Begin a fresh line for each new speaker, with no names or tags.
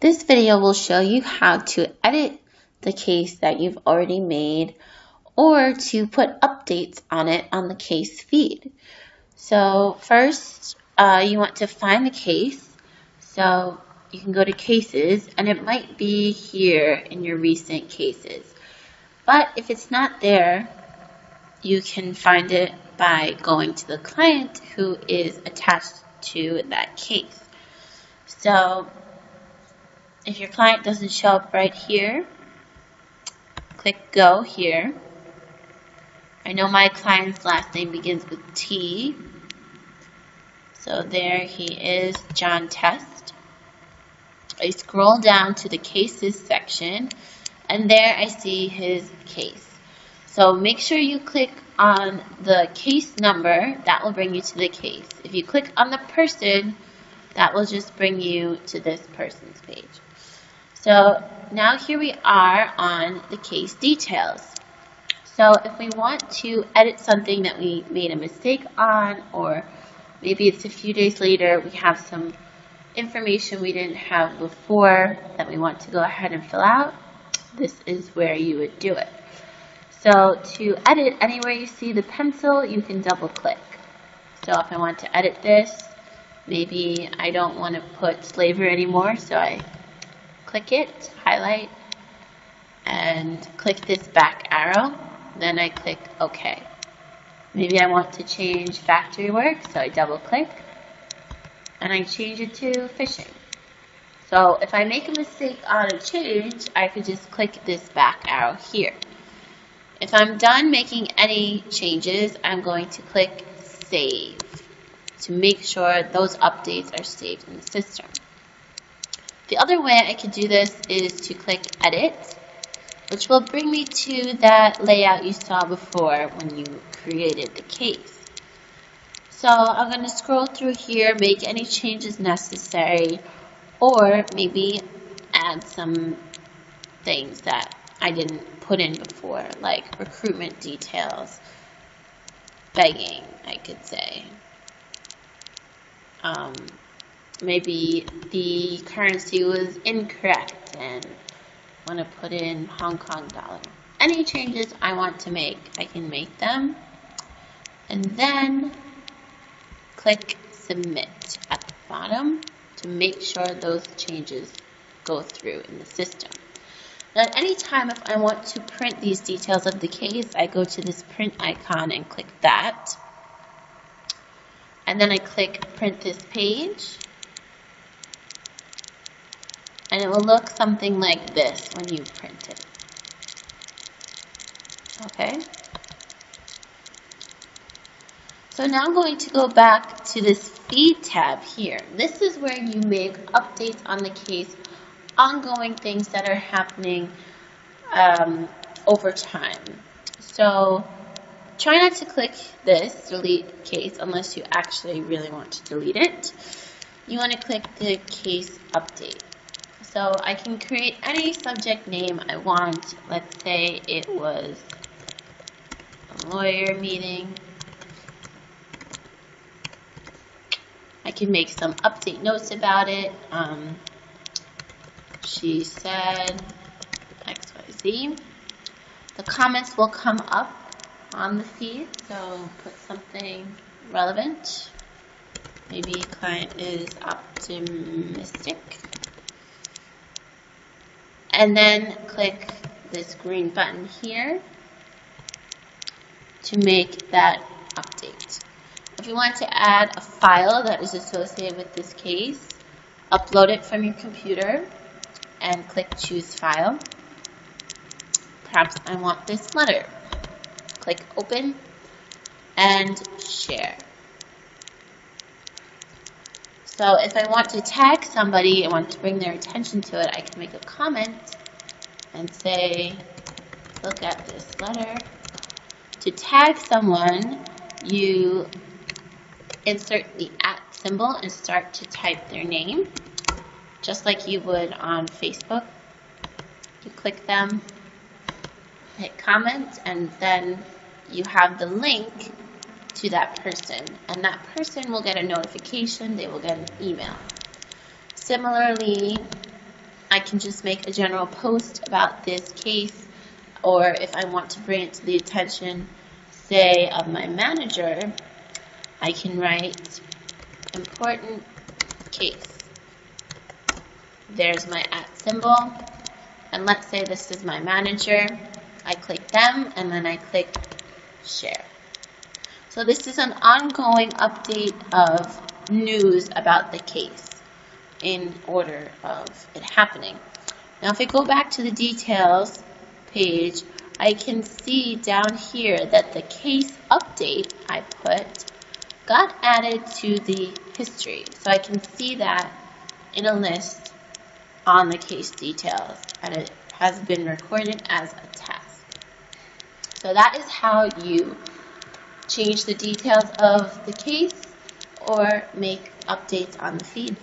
This video will show you how to edit the case that you've already made or to put updates on it on the case feed. So first, you want to find the case. So you can go to cases and it might be here in your recent cases. But if it's not there, you can find it by going to the client who is attached to that case. So if your client doesn't show up right here, click go here. I know my client's last name begins with T. So there he is, John Test. I scroll down to the cases section and there I see his case. So make sure you click on the case number, that will bring you to the case. If you click on the person, that will just bring you to this person's page. So now here we are on the case details. So if we want to edit something that we made a mistake on, or maybe it's a few days later, we have some information we didn't have before that we want to go ahead and fill out, this is where you would do it. So to edit, anywhere you see the pencil, you can double click. So if I want to edit this, maybe I don't want to put slavery anymore, so I click it, highlight, and click this back arrow. Then I click OK. Maybe I want to change factory work, so I double click, and I change it to fishing. So if I make a mistake on a change, I could just click this back arrow here. If I'm done making any changes, I'm going to click Save to make sure those updates are saved in the system. The other way I could do this is to click Edit, which will bring me to that layout you saw before when you created the case. So I'm going to scroll through here, make any changes necessary, or maybe add some things that I didn't put in before, like recruitment details, begging, I could say. Maybe the currency was incorrect and want to put in Hong Kong dollar. Any changes I want to make, I can make them. And then click Submit at the bottom to make sure those changes go through in the system. Now at any time if I want to print these details of the case, I go to this print icon and click that. And then I click Print this page. And it will look something like this when you print it. Okay? So now I'm going to go back to this Feed tab here. This is where you make updates on the case, ongoing things that are happening over time. So try not to click this, delete case, unless you actually really want to delete it. You want to click the case update. So I can create any subject name I want. Let's say it was a lawyer meeting. I can make some update notes about it. She said XYZ. The comments will come up on the feed, so put something relevant. Maybe client is optimistic. And then click this green button here to make that update. If you want to add a file that is associated with this case, upload it from your computer and click Choose File. Perhaps I want this letter. Click Open and Share. So if I want to tag somebody and want to bring their attention to it, I can make a comment and say, look at this letter. To tag someone, you insert the @ symbol and start to type their name, just like you would on Facebook. You click them, hit comment, and then you have the link to that person, and that person will get a notification, they will get an email. Similarly, I can just make a general post about this case, or if I want to bring it to the attention, say, of my manager, I can write important case. There's my @ symbol, and let's say this is my manager. I click them, and then I click share. So this is an ongoing update of news about the case in order of it happening. Now if I go back to the details page, I can see down here that the case update I put got added to the history. So I can see that in a list on the case details, and it has been recorded as a task. So that is how you change the details of the case or make updates on the feed.